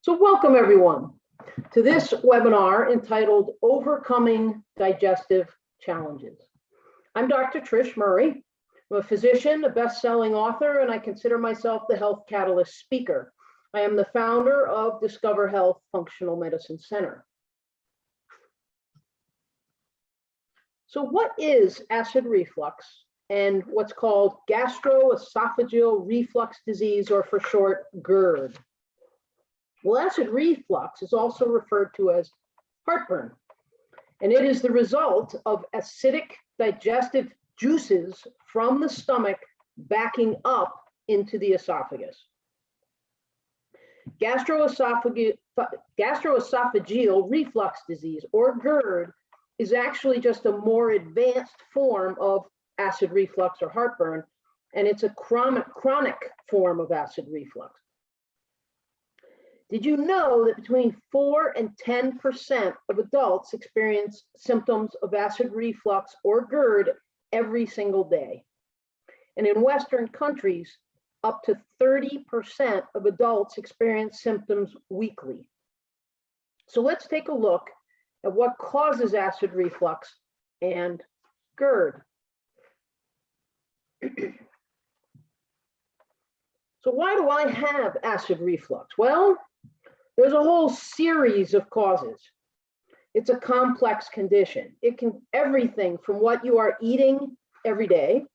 So welcome everyone to this webinar entitled Overcoming Digestive Challenges. I'm Dr. Trish Murray. I'm a physician, a best-selling author, and I consider myself the Health Catalyst speaker. I am the founder of Discover Health Functional Medicine Center. So what is acid reflux and what's called gastroesophageal reflux disease, or for short, GERD? Well, acid reflux is also referred to as heartburn, and it is the result of acidic digestive juices from the stomach backing up into the esophagus. Gastroesophageal reflux disease, or GERD, is actually just a more advanced form of acid reflux or heartburn, and it's a chronic form of acid reflux. Did you know that between 4 and 10% of adults experience symptoms of acid reflux or GERD every single day? And in Western countries, up to 30% of adults experience symptoms weekly. So let's take a look at what causes acid reflux and GERD. So why do I have acid reflux? Well, there's a whole series of causes. It's a complex condition. It can everything from what you are eating every day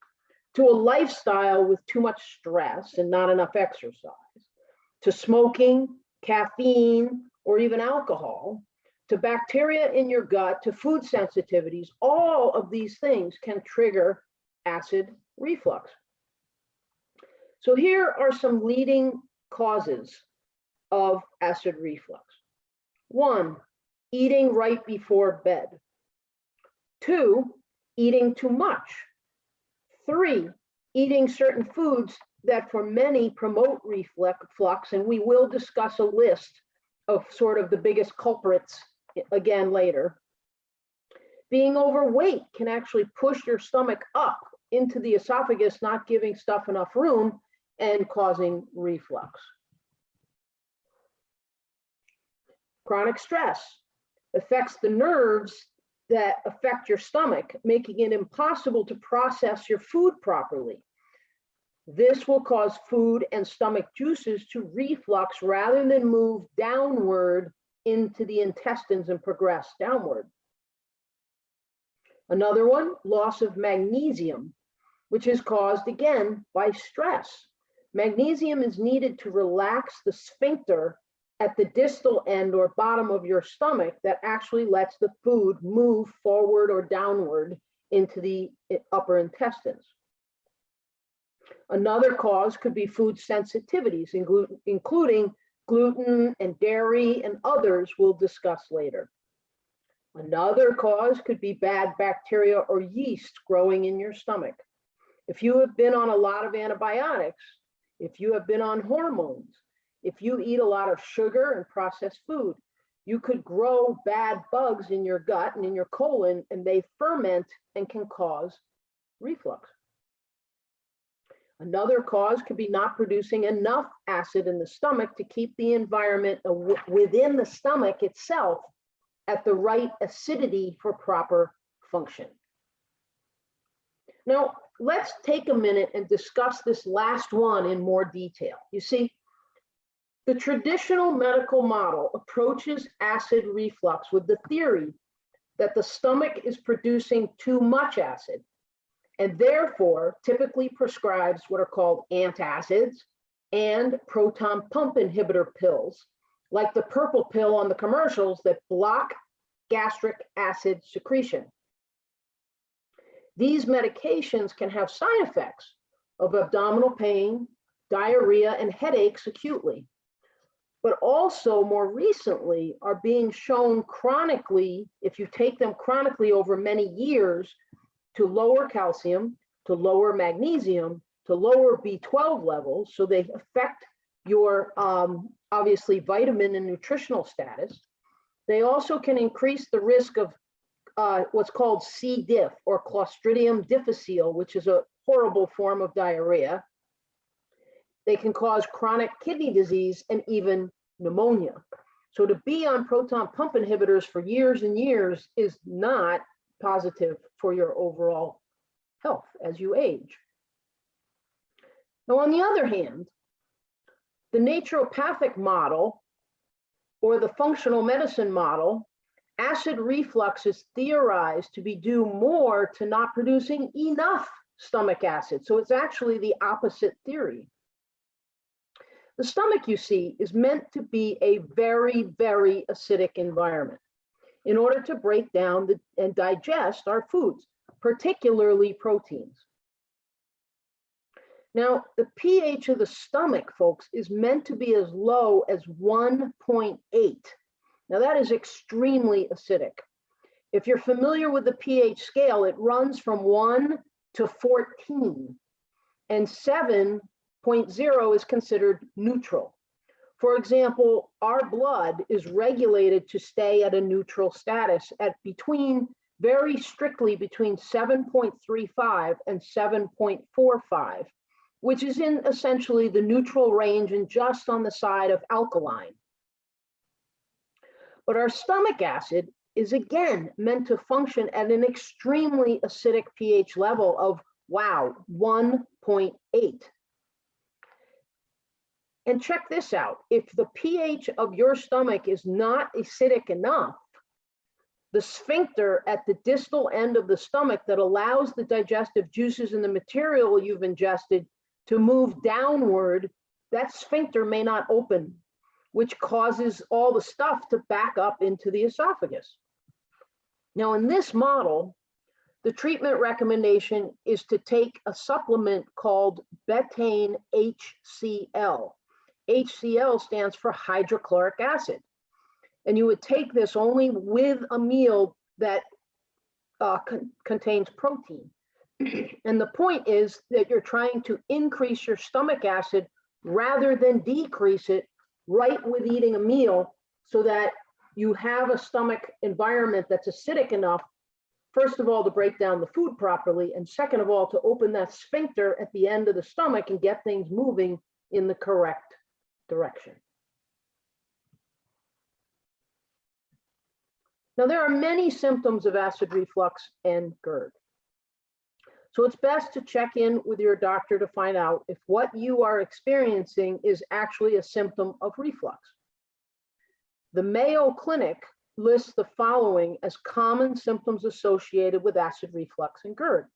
to a lifestyle with too much stress and not enough exercise, to smoking, caffeine, or even alcohol, to bacteria in your gut, to food sensitivities. All of these things can trigger acid reflux. So here are some leading causes of acid reflux. 1, eating right before bed. 2, eating too much. 3, eating certain foods that for many promote reflux, and we will discuss a list of sort of the biggest culprits again later. Being overweight can actually push your stomach up into the esophagus, not giving stuff enough room and causing reflux. Chronic stress affects the nerves that affect your stomach, making it impossible to process your food properly. This will cause food and stomach juices to reflux rather than move downward into the intestines and progress downward. Another one, loss of magnesium, which is caused again by stress. Magnesium is needed to relax the sphincter at the distal end or bottom of your stomach that actually lets the food move forward or downward into the upper intestines. Another cause could be food sensitivities, including gluten and dairy and others we'll discuss later. Another cause could be bad bacteria or yeast growing in your stomach. If you have been on a lot of antibiotics, if you have been on hormones, if you eat a lot of sugar and processed food, you could grow bad bugs in your gut and in your colon, and they ferment and can cause reflux. Another cause could be not producing enough acid in the stomach to keep the environment within the stomach itself at the right acidity for proper function. Now, let's take a minute and discuss this last one in more detail. You see, the traditional medical model approaches acid reflux with the theory that the stomach is producing too much acid and therefore typically prescribes what are called antacids and proton pump inhibitor pills, like the purple pill on the commercials that block gastric acid secretion. These medications can have side effects of abdominal pain, diarrhea, and headaches acutely, but also more recently are being shown chronically, if you take them chronically over many years, to lower calcium, to lower magnesium, to lower B12 levels, so they affect your obviously vitamin and nutritional status. They also can increase the risk of what's called C. diff or Clostridium difficile, which is a horrible form of diarrhea. They can cause chronic kidney disease and even pneumonia. So to be on proton pump inhibitors for years and years is not positive for your overall health as you age. Now, on the other hand, the naturopathic model or the functional medicine model, acid reflux is theorized to be due more to not producing enough stomach acid. So it's actually the opposite theory. The stomach, you see, is meant to be a very, very acidic environment in order to break down and digest our foods, particularly proteins. Now, the pH of the stomach, folks, is meant to be as low as 1.8. Now, that is extremely acidic. If you're familiar with the pH scale, it runs from 1 to 14, and 7.0 is considered neutral. For example, our blood is regulated to stay at a neutral status at very strictly between 7.35 and 7.45, which is in essentially the neutral range and just on the side of alkaline. But our stomach acid is again meant to function at an extremely acidic pH level of, wow, 1.8. And check this out. If the pH of your stomach is not acidic enough, the sphincter at the distal end of the stomach that allows the digestive juices and the material you've ingested to move downward, that sphincter may not open, which causes all the stuff to back up into the esophagus. Now, in this model, the treatment recommendation is to take a supplement called betaine HCl. HCl stands for hydrochloric acid. And you would take this only with a meal that contains protein. And the point is that you're trying to increase your stomach acid rather than decrease it right with eating a meal, so that you have a stomach environment that's acidic enough, first of all, to break down the food properly, and second of all, to open that sphincter at the end of the stomach and get things moving in the correct direction. Now, there are many symptoms of acid reflux and GERD. So it's best to check in with your doctor to find out if what you are experiencing is actually a symptom of reflux. The Mayo Clinic lists the following as common symptoms associated with acid reflux and GERD.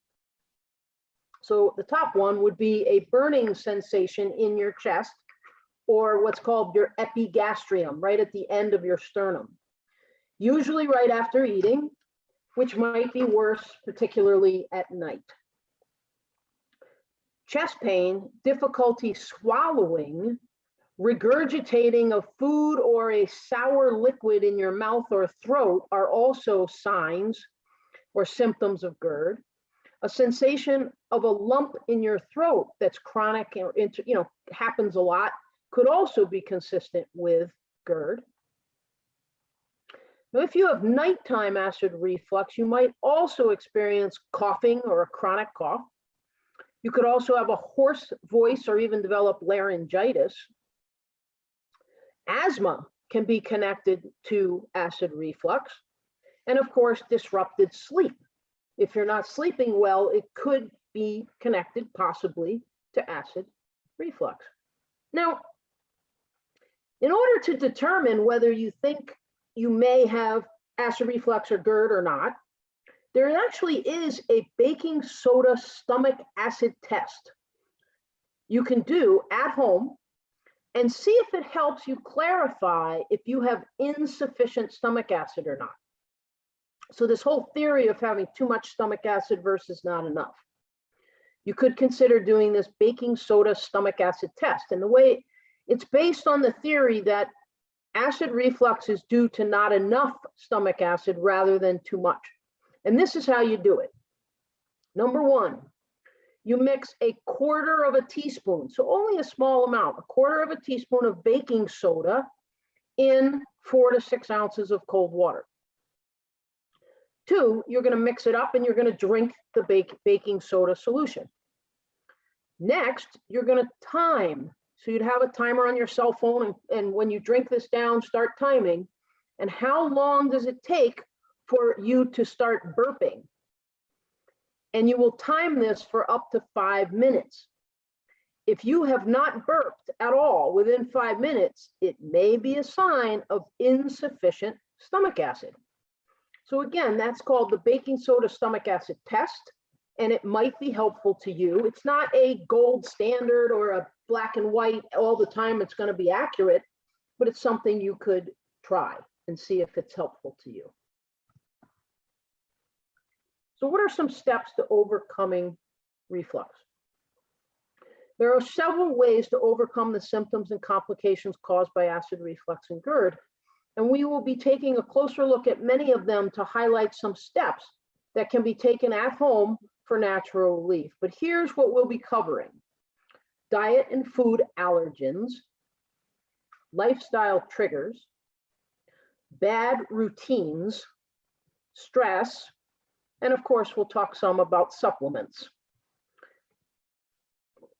So the top one would be a burning sensation in your chest, or what's called your epigastrium, right at the end of your sternum, usually right after eating, which might be worse, particularly at night. Chest pain, difficulty swallowing, regurgitating of food or a sour liquid in your mouth or throat are also signs or symptoms of GERD. A sensation of a lump in your throat that's chronic or happens a lot could also be consistent with GERD. Now, if you have nighttime acid reflux, you might also experience coughing or a chronic cough. You could also have a hoarse voice or even develop laryngitis. Asthma can be connected to acid reflux. And of course, disrupted sleep. If you're not sleeping well, it could be connected possibly to acid reflux. Now, in order to determine whether you think you may have acid reflux or GERD or not, there actually is a baking soda stomach acid test you can do at home and see if it helps you clarify if you have insufficient stomach acid or not. So this whole theory of having too much stomach acid versus not enough. You could consider doing this baking soda stomach acid test. And the way it's based on the theory that acid reflux is due to not enough stomach acid rather than too much. And this is how you do it. Number one, you mix a quarter of a teaspoon, so only a small amount, a quarter of a teaspoon of baking soda in 4 to 6 ounces of cold water. Two, you're going to mix it up and you're going to drink the baking soda solution. Next, you're going to time So you'd have a timer on your cell phone, and when you drink this down, start timing. And how long does it take for you to start burping? And you will time this for up to 5 minutes. If you have not burped at all within 5 minutes, it may be a sign of insufficient stomach acid. So again, that's called the baking soda stomach acid test, and it might be helpful to you. It's not a gold standard or a black and white all the time it's going to be accurate, but it's something you could try and see if it's helpful to you. So what are some steps to overcoming reflux? There are several ways to overcome the symptoms and complications caused by acid reflux and GERD, and we will be taking a closer look at many of them to highlight some steps that can be taken at home for natural relief. But here's what we'll be covering: diet and food allergens, lifestyle triggers, bad routines, stress, and of course, we'll talk some about supplements.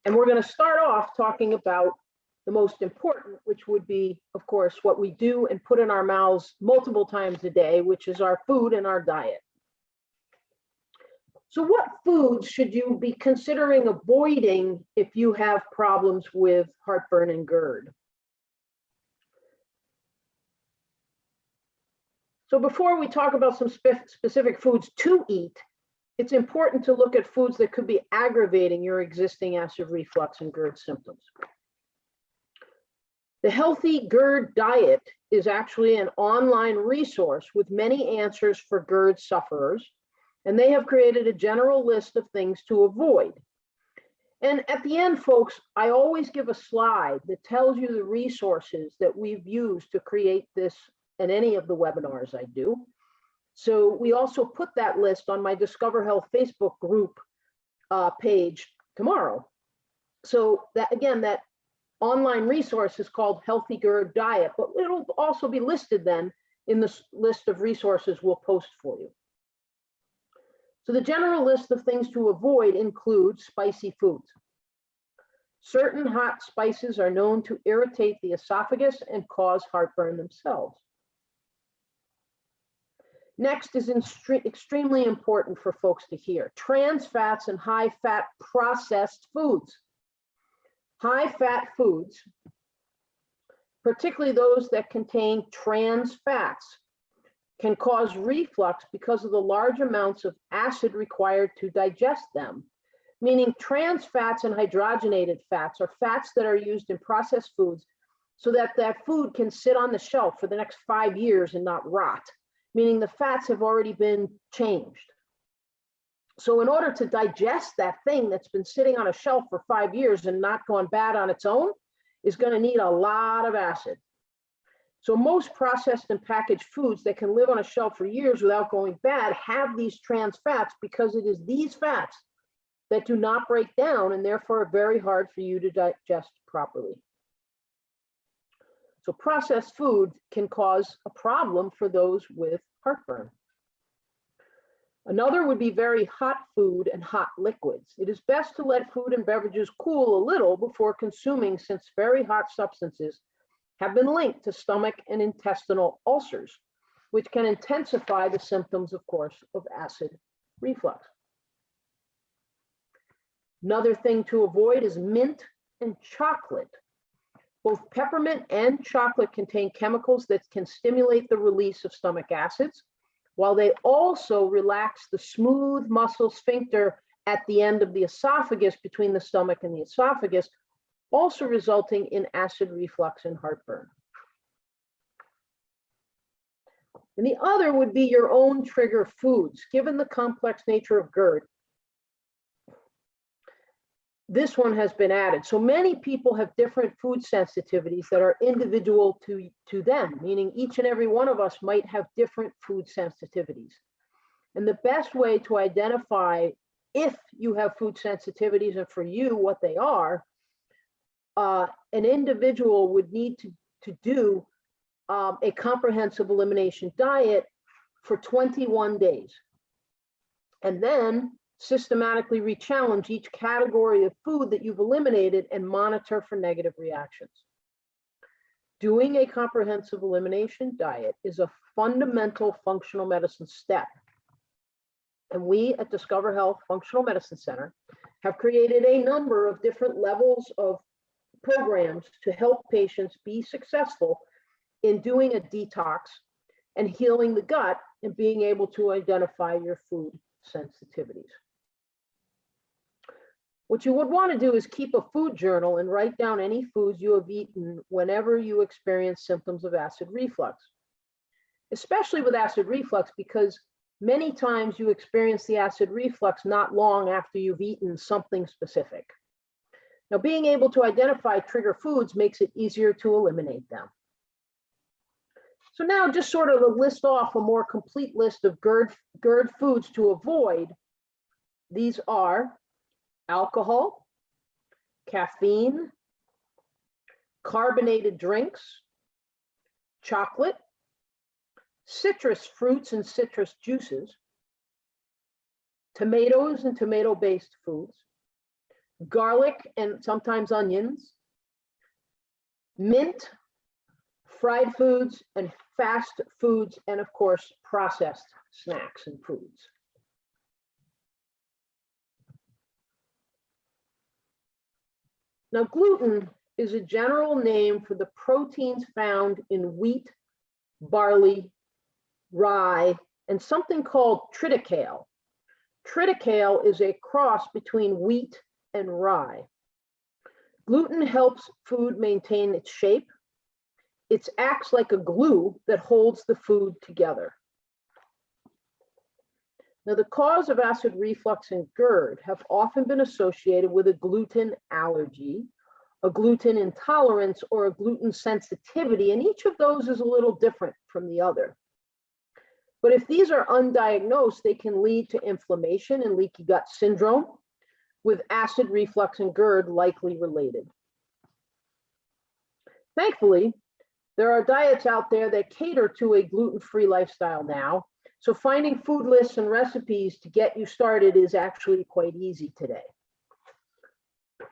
And we're going to start off talking about the most important, which would be, of course, what we do and put in our mouths multiple times a day, which is our food and our diet. So what foods should you be considering avoiding if you have problems with heartburn and GERD? So before we talk about some specific foods to eat, it's important to look at foods that could be aggravating your existing acid reflux and GERD symptoms. The Healthy GERD Diet is actually an online resource with many answers for GERD sufferers, and they have created a general list of things to avoid. And at the end, folks, I always give a slide that tells you the resources that we've used to create this and any of the webinars I do. So we also put that list on my Discover Health Facebook group page tomorrow. So that, again, that online resource is called Healthy GERD Diet, but it'll also be listed then in the list of resources we'll post for you. So the general list of things to avoid includes spicy foods. Certain hot spices are known to irritate the esophagus and cause heartburn themselves. Next is extremely important for folks to hear: trans fats and high fat processed foods. High fat foods, particularly those that contain trans fats, can cause reflux because of the large amounts of acid required to digest them. Meaning trans fats and hydrogenated fats are fats that are used in processed foods so that that food can sit on the shelf for the next 5 years and not rot. Meaning the fats have already been changed. So in order to digest that thing that's been sitting on a shelf for 5 years and not gone bad on its own, is going to need a lot of acid. So most processed and packaged foods that can live on a shelf for years without going bad have these trans fats, because it is these fats that do not break down and therefore are very hard for you to digest properly. So processed food can cause a problem for those with heartburn. Another would be very hot food and hot liquids. It is best to let food and beverages cool a little before consuming, since very hot substances have been linked to stomach and intestinal ulcers, which can intensify the symptoms, of course, of acid reflux. Another thing to avoid is mint and chocolate. Both peppermint and chocolate contain chemicals that can stimulate the release of stomach acids, while they also relax the smooth muscle sphincter at the end of the esophagus, between the stomach and the esophagus, also resulting in acid reflux and heartburn. And the other would be your own trigger foods. Given the complex nature of GERD, this one has been added. So many people have different food sensitivities that are individual to them, meaning each and every one of us might have different food sensitivities. And the best way to identify if you have food sensitivities and for you what they are, an individual would need to do a comprehensive elimination diet for 21 days. And then Systematically re-challenge each category of food that you've eliminated and monitor for negative reactions. Doing a comprehensive elimination diet is a fundamental functional medicine step. And we at Discover Health Functional Medicine Center have created a number of different levels of programs to help patients be successful in doing a detox and healing the gut and being able to identify your food sensitivities. What you would want to do is keep a food journal and write down any foods you have eaten whenever you experience symptoms of acid reflux, especially with acid reflux, because many times you experience the acid reflux not long after you've eaten something specific. Now, being able to identify trigger foods makes it easier to eliminate them. So now just sort of to list off a more complete list of GERD foods to avoid. These are alcohol, caffeine, carbonated drinks, chocolate, citrus fruits and citrus juices, tomatoes and tomato-based foods, garlic and sometimes onions, mint, fried foods and fast foods, and of course, processed snacks and foods. Now, gluten is a general name for the proteins found in wheat, barley, rye, and something called triticale. Triticale is a cross between wheat and rye. Gluten helps food maintain its shape. It acts like a glue that holds the food together. Now, the cause of acid reflux and GERD have often been associated with a gluten allergy, a gluten intolerance, or a gluten sensitivity, and each of those is a little different from the other. But if these are undiagnosed, they can lead to inflammation and leaky gut syndrome, with acid reflux and GERD likely related. Thankfully, there are diets out there that cater to a gluten-free lifestyle now, so finding food lists and recipes to get you started is actually quite easy today.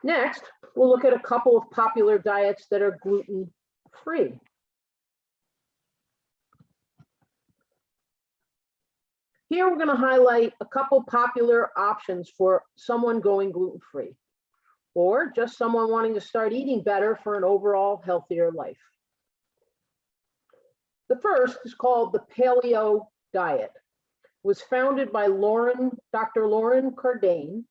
Next, we'll look at a couple of popular diets that are gluten-free. Here we're going to highlight a couple popular options for someone going gluten-free, or just someone wanting to start eating better for an overall healthier life. The first is called the paleo diet. It was founded by Dr. Lauren Cardane,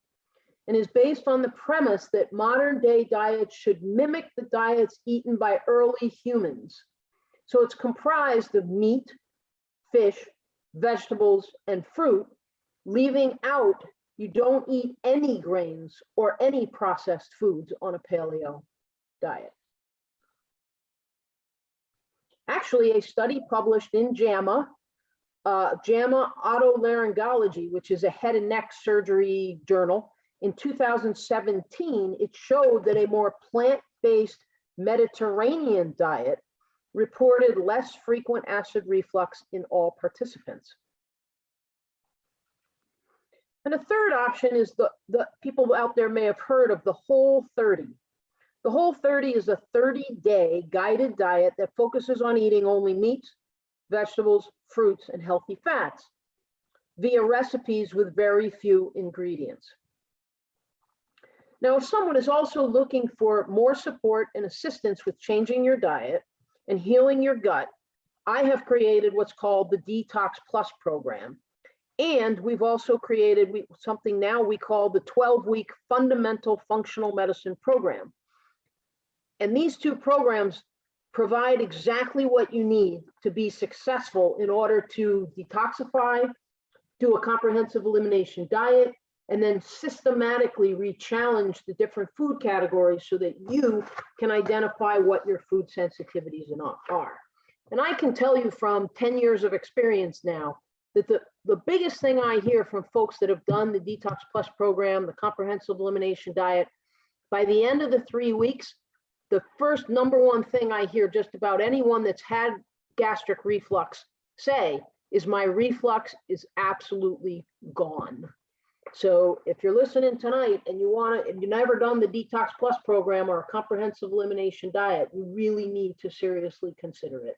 and is based on the premise that modern day diets should mimic the diets eaten by early humans. So it's comprised of meat, fish, vegetables, and fruit, leaving out, you don't eat any grains or any processed foods on a paleo diet. Actually, a study published in JAMA Otolaryngology, which is a head and neck surgery journal, in 2017, it showed that a more plant-based Mediterranean diet reported less frequent acid reflux in all participants. And a third option is the people out there may have heard of the Whole30. The Whole30 is a 30-day guided diet that focuses on eating only meats, vegetables, fruits, and healthy fats via recipes with very few ingredients. Now, if someone is also looking for more support and assistance with changing your diet and healing your gut, I have created what's called the Detox Plus program. And we've also created something now we call the 12-week Fundamental Functional Medicine program. And these two programs provide exactly what you need to be successful in order to detoxify, do a comprehensive elimination diet, and then systematically re-challenge the different food categories so that you can identify what your food sensitivities are. And I can tell you from 10 years of experience now that the biggest thing I hear from folks that have done the Detox Plus program, the comprehensive elimination diet, by the end of the 3 weeks, the first #1 thing I hear just about anyone that's had gastric reflux say is my reflux is absolutely gone. So if you're listening tonight and and you've never done the Detox Plus program or a comprehensive elimination diet, you really need to seriously consider it.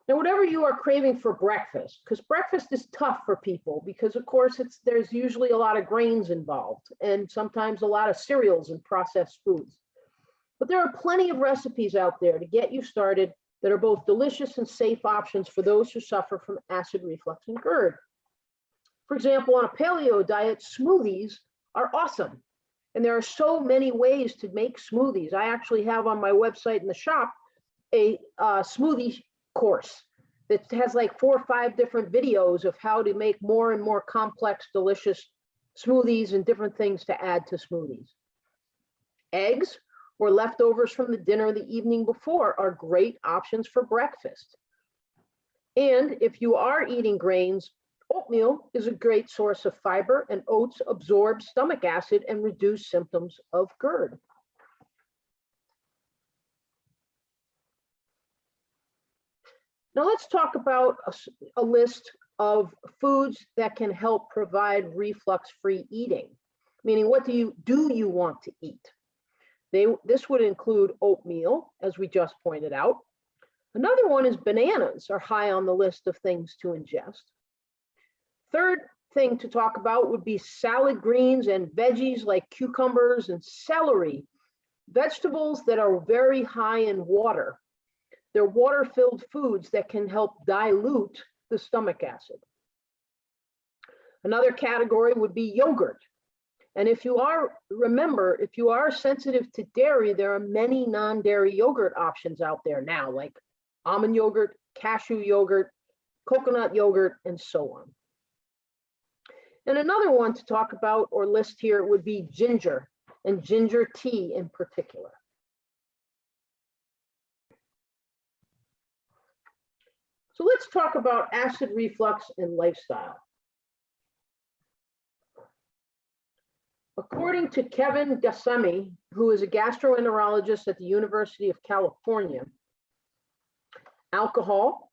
Now, whatever you are craving for breakfast, because breakfast is tough for people because, of course, there's usually a lot of grains involved and sometimes a lot of cereals and processed foods. But there are plenty of recipes out there to get you started that are both delicious and safe options for those who suffer from acid reflux and GERD. For example, on a paleo diet, smoothies are awesome. And there are so many ways to make smoothies. I actually have on my website in the shop a smoothie course that has like 4 or 5 different videos of how to make more and more complex, delicious smoothies and different things to add to smoothies. Eggs or leftovers from the dinner the evening before are great options for breakfast. And if you are eating grains, oatmeal is a great source of fiber, and oats absorb stomach acid and reduce symptoms of GERD. Now let's talk about a list of foods that can help provide reflux-free eating, meaning what do you want to eat? This would include oatmeal, as we just pointed out. Another one is bananas are high on the list of things to ingest. Third thing to talk about would be salad greens and veggies like cucumbers and celery, vegetables that are very high in water. They're water-filled foods that can help dilute the stomach acid. Another category would be yogurt. And remember, if you are sensitive to dairy, there are many non-dairy yogurt options out there now, like almond yogurt, cashew yogurt, coconut yogurt, and so on. And another one to talk about or list here would be ginger, and ginger tea in particular. So let's talk about acid reflux and lifestyle. According to Kevin Gastroesophageal, who is a gastroenterologist at the University of California, alcohol,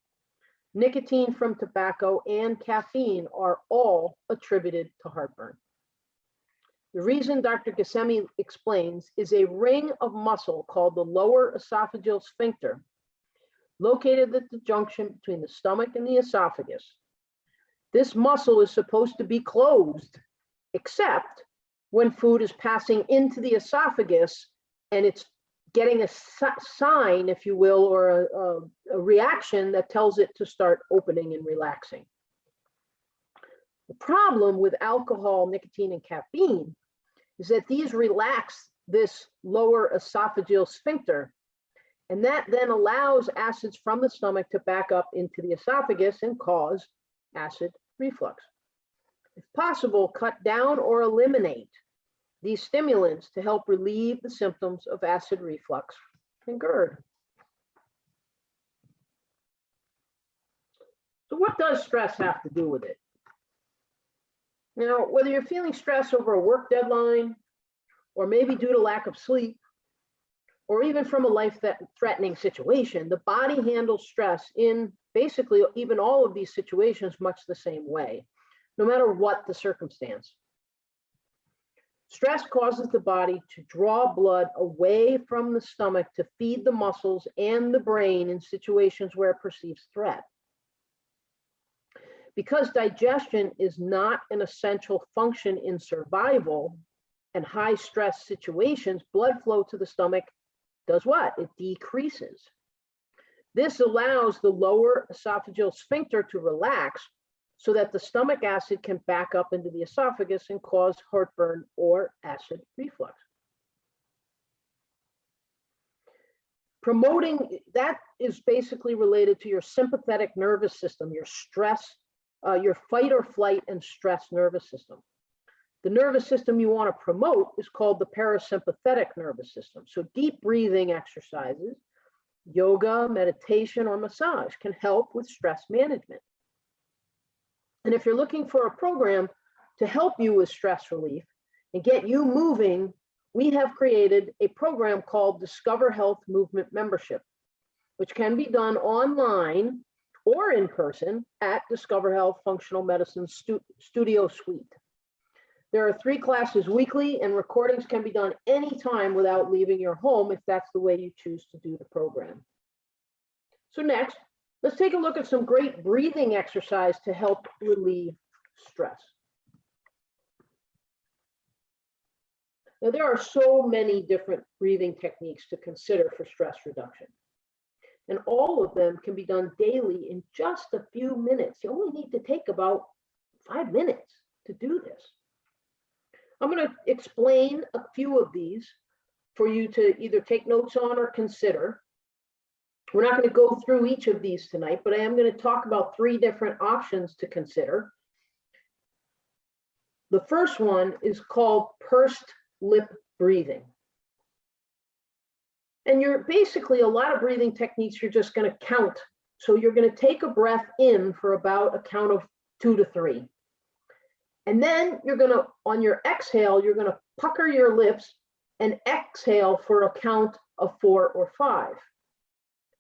nicotine from tobacco, and caffeine are all attributed to heartburn. The reason Dr. Gastroesophageal explains is a ring of muscle called the lower esophageal sphincter, located at the junction between the stomach and the esophagus. This muscle is supposed to be closed, except when food is passing into the esophagus and it's getting a sign, if you will, or a reaction that tells it to start opening and relaxing. The problem with alcohol, nicotine, and caffeine is that these relax this lower esophageal sphincter, and that then allows acids from the stomach to back up into the esophagus and cause acid reflux. If possible, cut down or eliminate these stimulants to help relieve the symptoms of acid reflux and GERD. So what does stress have to do with it? Now, whether you're feeling stress over a work deadline, or maybe due to lack of sleep, or even from a life-threatening situation, the body handles stress in basically even all of these situations much the same way, no matter what the circumstance. Stress causes the body to draw blood away from the stomach to feed the muscles and the brain in situations where it perceives threat. Because digestion is not an essential function in survival and high stress situations, blood flow to the stomach does what? It decreases. This allows the lower esophageal sphincter to relax so that the stomach acid can back up into the esophagus and cause heartburn or acid reflux. Promoting that is basically related to your sympathetic nervous system, your stress, your fight or flight and stress nervous system. The nervous system you want to promote is called the parasympathetic nervous system. So deep breathing exercises, yoga, meditation, or massage can help with stress management. And if you're looking for a program to help you with stress relief and get you moving, we have created a program called Discover Health Movement Membership, which can be done online or in person at Discover Health Functional Medicine Studio Suite. There are 3 classes weekly, and recordings can be done anytime without leaving your home if that's the way you choose to do the program. So next, let's take a look at some great breathing exercise to help relieve stress. Now, there are so many different breathing techniques to consider for stress reduction. And all of them can be done daily in just a few minutes. You only need to take about 5 minutes to do this. I'm going to explain a few of these for you to either take notes on or consider. We're not going to go through each of these tonight, but I am going to talk about 3 different options to consider. The first one is called pursed lip breathing. And you're basically, a lot of breathing techniques, you're just going to count. So you're going to take a breath in for about a count of 2 to 3. And then you're going to, on your exhale, you're going to pucker your lips and exhale for a count of 4 or 5.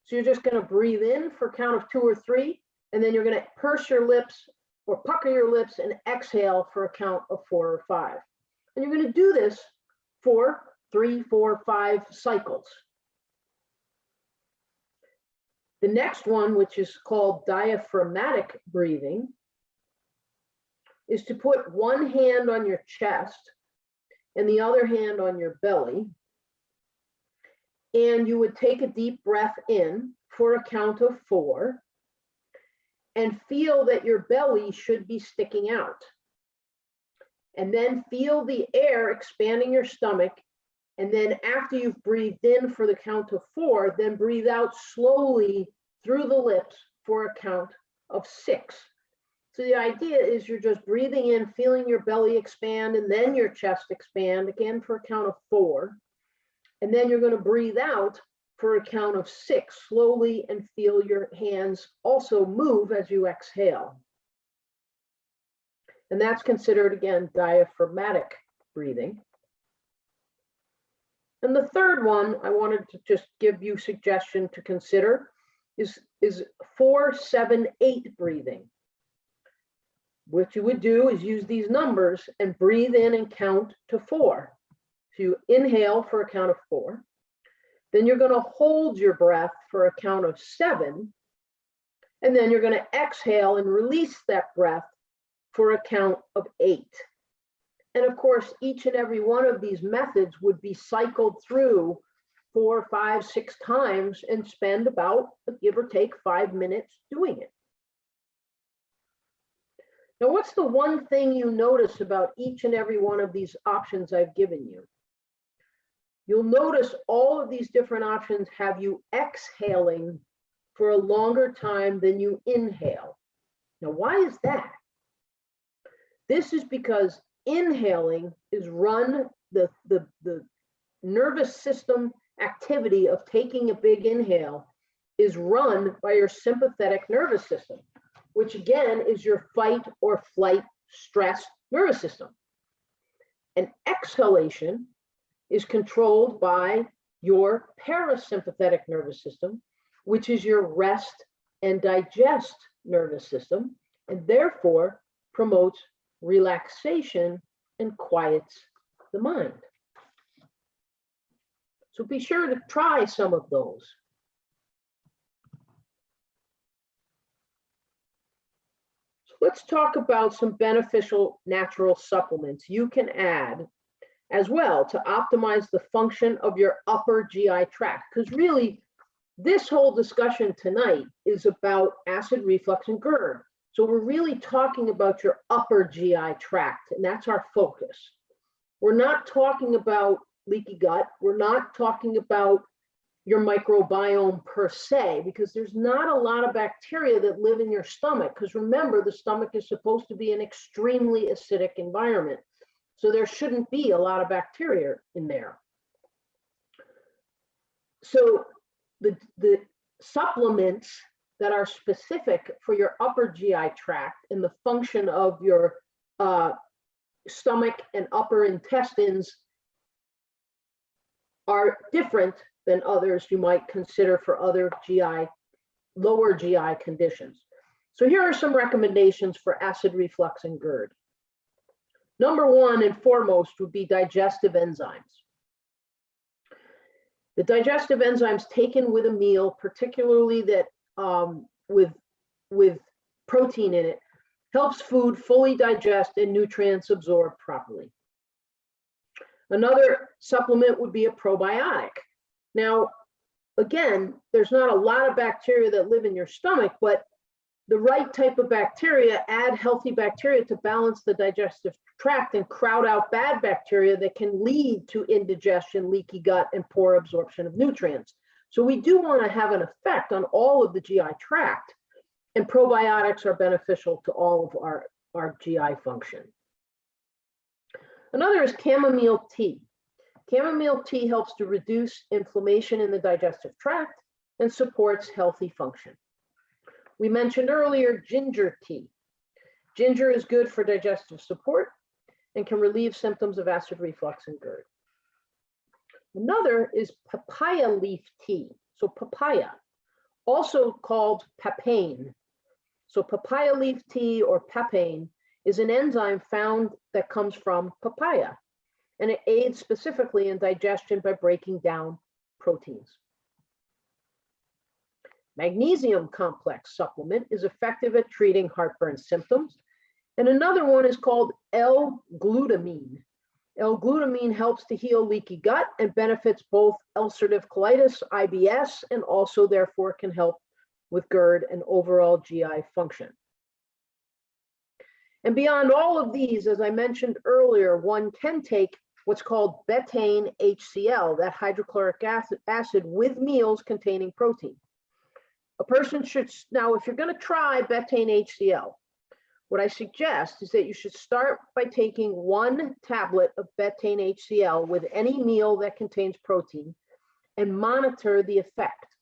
So you're just going to breathe in for a count of 2 or 3, and then you're going to purse your lips or pucker your lips and exhale for a count of 4 or 5. And you're going to do this for 3, 4, 5 cycles. The next one, which is called diaphragmatic breathing, is to put one hand on your chest and the other hand on your belly. And you would take a deep breath in for a count of 4 and feel that your belly should be sticking out. And then feel the air expanding your stomach. And then after you've breathed in for the count of 4, then breathe out slowly through the lips for a count of 6. So the idea is you're just breathing in, feeling your belly expand, and then your chest expand again for a count of 4. And then you're going to breathe out for a count of 6 slowly and feel your hands also move as you exhale. And that's considered, again, diaphragmatic breathing. And the third one I wanted to just give you suggestion to consider is 4, 7, 8 breathing. What you would do is use these numbers and breathe in and count to 4. So you inhale for a count of 4. Then you're going to hold your breath for a count of 7. And then you're going to exhale and release that breath for a count of 8. And of course, each and every one of these methods would be cycled through 4, 5, 6 times and spend about, give or take, 5 minutes doing it. Now, what's the one thing you notice about each and every one of these options I've given you? You'll notice all of these different options have you exhaling for a longer time than you inhale. Now, why is that? This is because inhaling is run, the nervous system activity of taking a big inhale is run by your sympathetic nervous system, which again is your fight or flight stress nervous system. And exhalation is controlled by your parasympathetic nervous system, which is your rest and digest nervous system, and therefore promotes relaxation and quiets the mind. So be sure to try some of those. So let's talk about some beneficial natural supplements you can add as well to optimize the function of your upper GI tract. Because really, this whole discussion tonight is about acid reflux and GERD. So we're really talking about your upper GI tract, and that's our focus. We're not talking about leaky gut. We're not talking about your microbiome per se, because there's not a lot of bacteria that live in your stomach. Because remember, the stomach is supposed to be an extremely acidic environment. So there shouldn't be a lot of bacteria in there. So the supplements that are specific for your upper GI tract and the function of your stomach and upper intestines are different than others you might consider for other GI lower GI conditions. So here are some recommendations for acid reflux and GERD. Number one and foremost would be digestive enzymes. The digestive enzymes taken with a meal, particularly that with protein in it, helps food fully digest and nutrients absorb properly. Another supplement would be a probiotic. Now, again, there's not a lot of bacteria that live in your stomach, but the right type of bacteria add healthy bacteria to balance the digestive tract and crowd out bad bacteria that can lead to indigestion, leaky gut, and poor absorption of nutrients. So we do want to have an effect on all of the GI tract, and probiotics are beneficial to all of our GI function. Another is chamomile tea. Chamomile tea helps to reduce inflammation in the digestive tract and supports healthy function. We mentioned earlier ginger tea. Ginger is good for digestive support and can relieve symptoms of acid reflux and GERD. Another is papaya leaf tea. So papaya, also called papain. So papaya leaf tea or papain is an enzyme found that comes from papaya, and it aids specifically in digestion by breaking down proteins. Magnesium complex supplement is effective at treating heartburn symptoms. And another one is called L-glutamine. L-glutamine helps to heal leaky gut and benefits both ulcerative colitis, IBS, and also therefore can help with GERD and overall GI function. And beyond all of these, as I mentioned earlier, one can take what's called betaine HCl, that hydrochloric acid with meals containing protein. A person should, now if you're going to try betaine HCl, what I suggest is that you should start by taking 1 tablet of betaine HCl with any meal that contains protein and monitor the effect.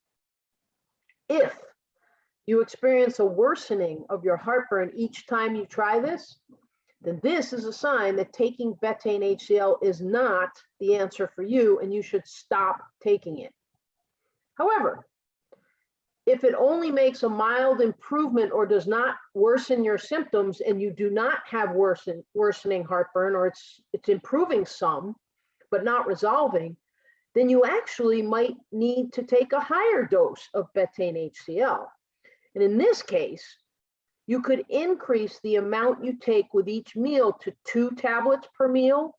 If you experience a worsening of your heartburn each time you try this, then this is a sign that taking betaine HCl is not the answer for you and you should stop taking it. However, if it only makes a mild improvement or does not worsen your symptoms and you do not have worsening heartburn, or it's improving some, but not resolving, then you actually might need to take a higher dose of betaine HCl. And in this case, you could increase the amount you take with each meal to 2 tablets per meal,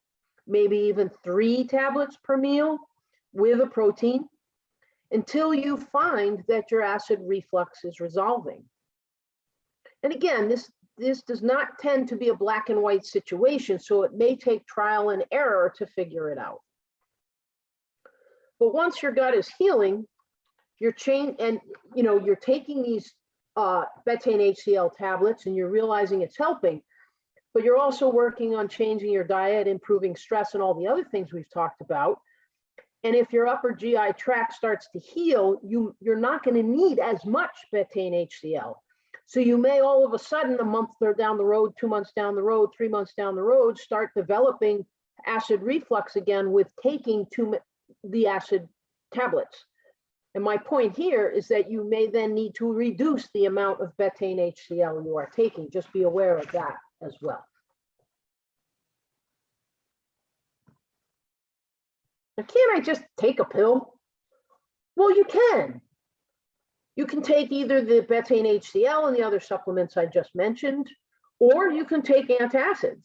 maybe even 3 tablets per meal with a protein, until you find that your acid reflux is resolving. And again, this does not tend to be a black and white situation, so it may take trial and error to figure it out. But once your gut is healing, you're taking these betaine HCl tablets and you're realizing it's helping, but you're also working on changing your diet, improving stress, and all the other things we've talked about. And if your upper GI tract starts to heal, you're not going to need as much betaine HCl. So you may all of a sudden, a month down the road, 2 months down the road, 3 months down the road, start developing acid reflux again with taking the acid tablets. And my point here is that you may then need to reduce the amount of betaine HCl you are taking. Just be aware of that as well. Now, can't I just take a pill? Well, you can. You can take either the betaine HCl and the other supplements I just mentioned, or you can take antacids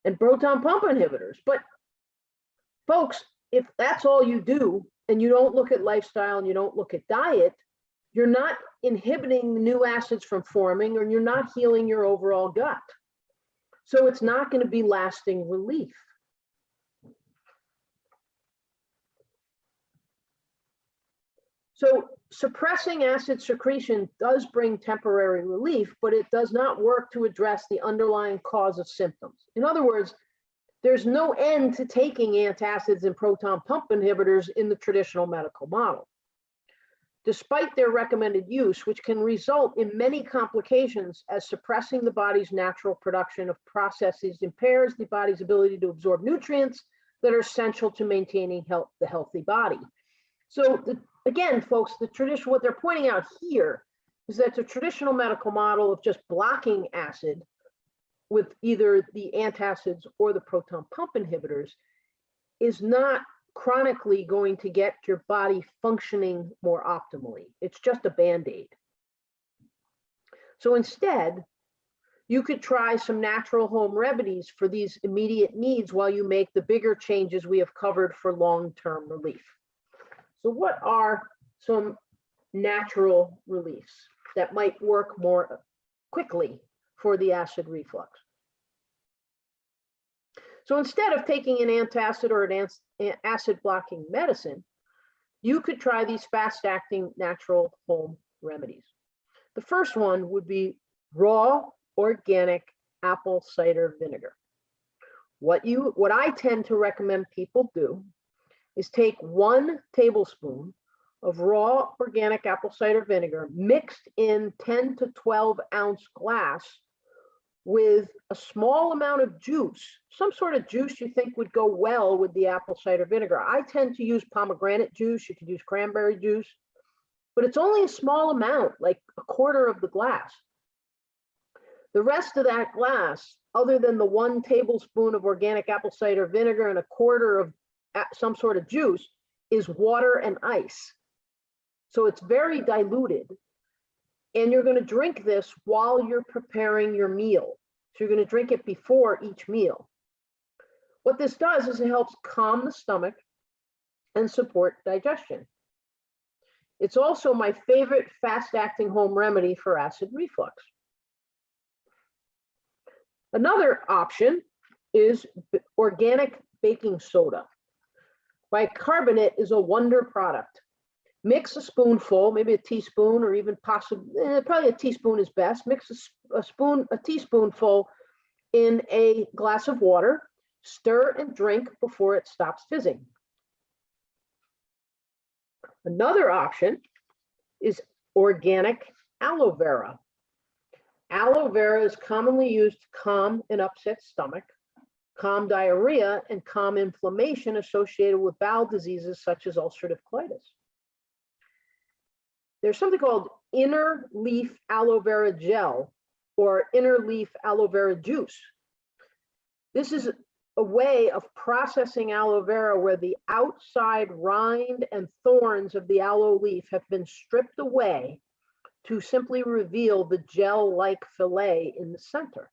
and proton pump inhibitors. But folks, if that's all you do and you don't look at lifestyle and you don't look at diet, you're not inhibiting new acids from forming, or you're not healing your overall gut. So it's not going to be lasting relief. So suppressing acid secretion does bring temporary relief, but it does not work to address the underlying cause of symptoms. In other words, there's no end to taking antacids and proton pump inhibitors in the traditional medical model. Despite their recommended use, which can result in many complications, as suppressing the body's natural production of processes impairs the body's ability to absorb nutrients that are essential to maintaining the healthy body. So again, folks, the tradition, what they're pointing out here is that the traditional medical model of just blocking acid with either the antacids or the proton pump inhibitors is not chronically going to get your body functioning more optimally. It's just a Band-Aid. So instead, you could try some natural home remedies for these immediate needs while you make the bigger changes we have covered for long-term relief. So what are some natural reliefs that might work more quickly for the acid reflux? So instead of taking an antacid or an acid blocking medicine, you could try these fast-acting natural home remedies. The first one would be raw organic apple cider vinegar. What I tend to recommend people do is take 1 tablespoon of raw organic apple cider vinegar mixed in 10 to 12 ounce glass with a small amount of juice, some sort of juice you think would go well with the apple cider vinegar. I tend to use pomegranate juice. You could use cranberry juice, but it's only a small amount, like a quarter of the glass. The rest of that glass, other than the 1 tablespoon of organic apple cider vinegar and a quarter of some sort of juice, is water and ice. So it's very diluted. And you're going to drink this while you're preparing your meal. So you're going to drink it before each meal. What this does is it helps calm the stomach and support digestion. It's also my favorite fast-acting home remedy for acid reflux. Another option is organic baking soda. Bicarbonate is a wonder product. Mix a spoonful, maybe a teaspoon, or even possibly, probably a teaspoon is best. Mix a teaspoonful in a glass of water, stir and drink before it stops fizzing. Another option is organic aloe vera. Aloe vera is commonly used to calm an upset stomach, calm diarrhea, and calm inflammation associated with bowel diseases such as ulcerative colitis. There's something called inner leaf aloe vera gel or inner leaf aloe vera juice. This is a way of processing aloe vera where the outside rind and thorns of the aloe leaf have been stripped away to simply reveal the gel-like fillet in the center.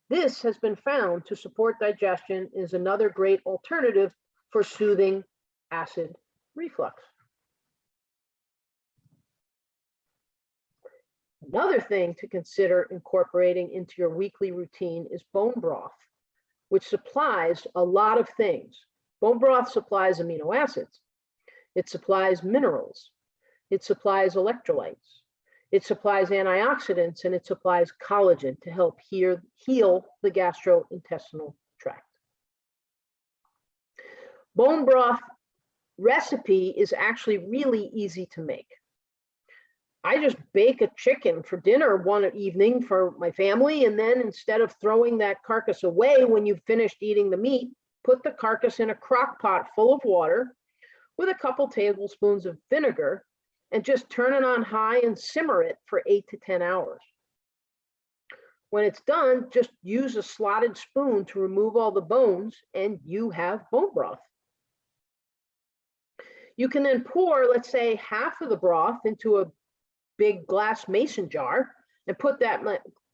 This has been found to support digestion and is another great alternative for soothing acid reflux. Another thing to consider incorporating into your weekly routine is bone broth, which supplies a lot of things. Bone broth supplies amino acids. It supplies minerals. It supplies electrolytes. It supplies antioxidants, and it supplies collagen to help heal the gastrointestinal tract. Bone broth recipe is actually really easy to make. I just bake a chicken for dinner one evening for my family, and then instead of throwing that carcass away when you've finished eating the meat, put the carcass in a crock pot full of water with a couple tablespoons of vinegar and just turn it on high and simmer it for 8 to 10 hours. When it's done, just use a slotted spoon to remove all the bones and you have bone broth. You can then pour, let's say, half of the broth into a big glass mason jar and put that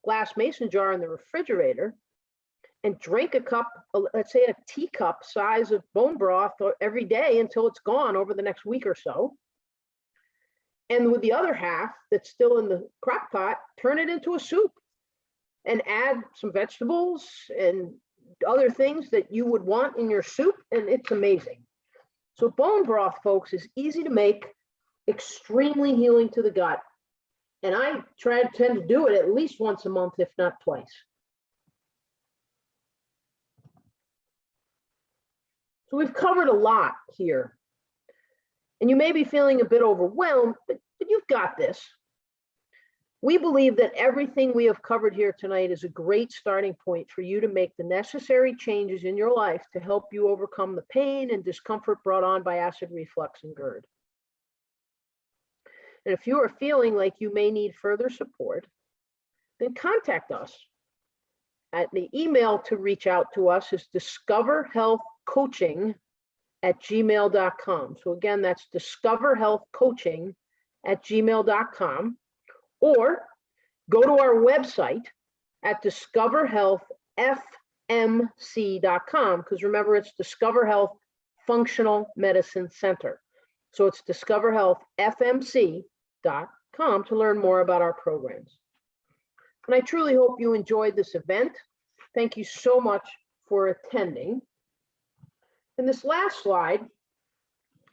glass mason jar in the refrigerator and drink a cup, let's say a teacup size of bone broth every day until it's gone over the next week or so. And with the other half that's still in the crock pot, turn it into a soup and add some vegetables and other things that you would want in your soup, and it's amazing. So bone broth, folks, is easy to make, extremely healing to the gut. And I tend to do it at least once a month, if not twice. So we've covered a lot here. And you may be feeling a bit overwhelmed, but you've got this. We believe that everything we have covered here tonight is a great starting point for you to make the necessary changes in your life to help you overcome the pain and discomfort brought on by acid reflux and GERD. And if you are feeling like you may need further support, then contact us. At the email to reach out to us is discoverhealthcoaching@gmail.com. So again, that's discoverhealthcoaching@gmail.com, or go to our website at discoverhealthfmc.com, because remember, it's Discover Health Functional Medicine Center. So it's discoverhealthfmc.com to learn more about our programs. And I truly hope you enjoyed this event. Thank you so much for attending. And this last slide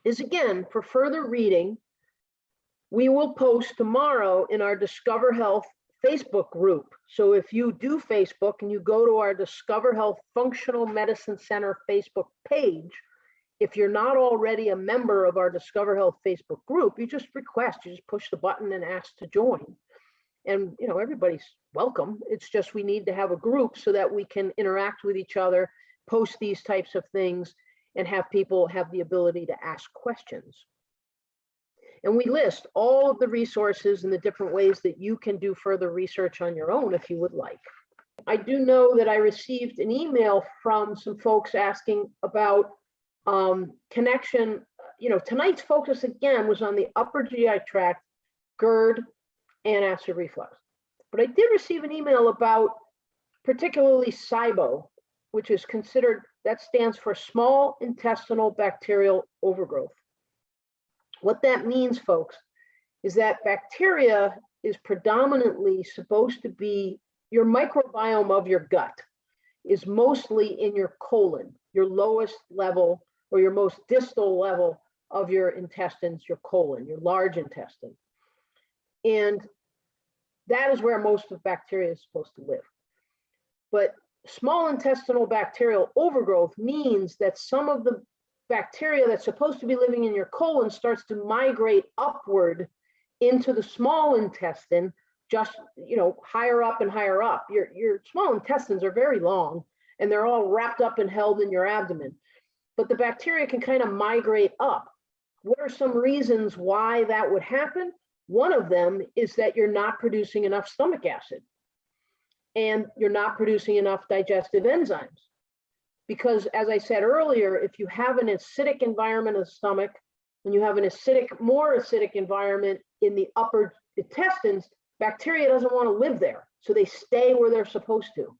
is, again, for further reading. We will post tomorrow in our Discover Health Facebook group. So if you do Facebook and you go to our Discover Health Functional Medicine Center Facebook page, if you're not already a member of our Discover Health Facebook group, you just push the button and ask to join. And everybody's welcome. It's just we need to have a group so that we can interact with each other, post these types of things, and have people have the ability to ask questions. And we list all of the resources and the different ways that you can do further research on your own if you would like. I do know that I received an email from some folks asking about connection. Tonight's focus again was on the upper GI tract, GERD, and acid reflux. But I did receive an email about particularly SIBO, which is considered, that stands for small intestinal bacterial overgrowth. What that means, folks, is that bacteria is predominantly supposed to be, your microbiome of your gut is mostly in your colon, your lowest level or your most distal level of your intestines, your colon, your large intestine. And that is where most of bacteria is supposed to live. But small intestinal bacterial overgrowth means that some of the bacteria that's supposed to be living in your colon starts to migrate upward into the small intestine, just higher up and higher up. Your small intestines are very long and they're all wrapped up and held in your abdomen. But the bacteria can kind of migrate up. What are some reasons why that would happen? One of them is that you're not producing enough stomach acid and you're not producing enough digestive enzymes. Because as I said earlier, if you have an acidic environment of the stomach, when you have an more acidic environment in the upper intestines, bacteria doesn't want to live there. So they stay where they're supposed to.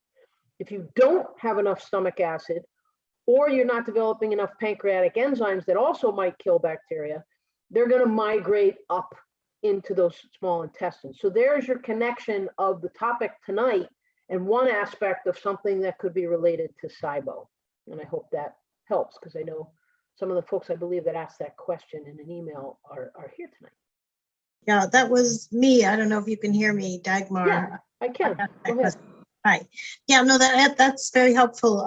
If you don't have enough stomach acid, or you're not developing enough pancreatic enzymes that also might kill bacteria, they're going to migrate up into those small intestines. So there's your connection of the topic tonight and one aspect of something that could be related to SIBO. And I hope that helps, because I know some of the folks, I believe, that asked that question in an email are here tonight. Yeah, that was me. I don't know if you can hear me, Dagmar. Yeah, I can. Go ahead. Hi. Yeah, no, that's very helpful,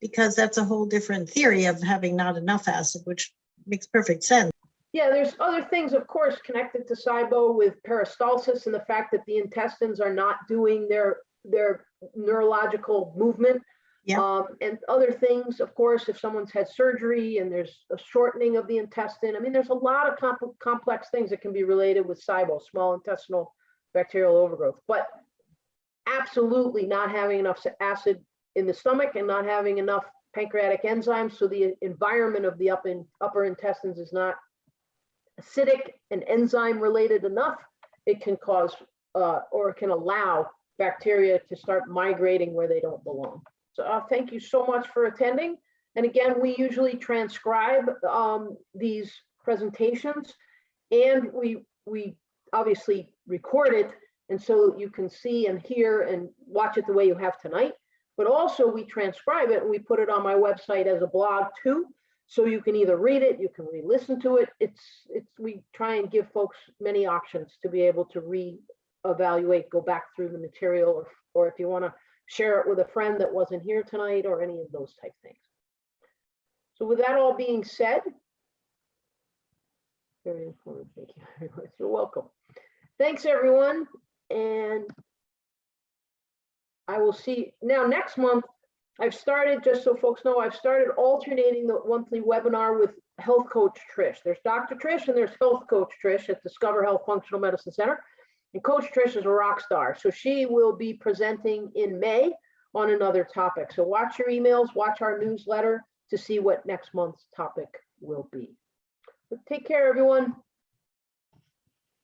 because that's a whole different theory of having not enough acid, which makes perfect sense. Yeah, there's other things, of course, connected to SIBO with peristalsis and the fact that the intestines are not doing their neurological movement. Yeah. And other things, of course, if someone's had surgery and there's a shortening of the intestine. I mean, there's a lot of complex things that can be related with SIBO, small intestinal bacterial overgrowth. But absolutely not having enough acid in the stomach and not having enough pancreatic enzymes. So the environment of the upper intestines is not acidic and enzyme related enough. It can cause or it can allow bacteria to start migrating where they don't belong. So thank you so much for attending. And again, we usually transcribe these presentations, and we obviously record it, and so you can see and hear and watch it the way you have tonight. But also we transcribe it and we put it on my website as a blog too. So you can either read it, you can re-listen to it. We try and give folks many options to be able to re-evaluate, go back through the material, or if you want to share it with a friend that wasn't here tonight, or any of those type things. So with that all being said, very informative, thank you very much. You're welcome. Thanks everyone, and I will see now next month. I've started, just so folks know, I've started alternating the monthly webinar with Health Coach Trish. There's Dr. Trish and there's Health Coach Trish at Discover Health Functional Medicine Center. And Coach Trish is a rock star. So she will be presenting in May on another topic. So watch your emails, watch our newsletter to see what next month's topic will be. But take care, everyone.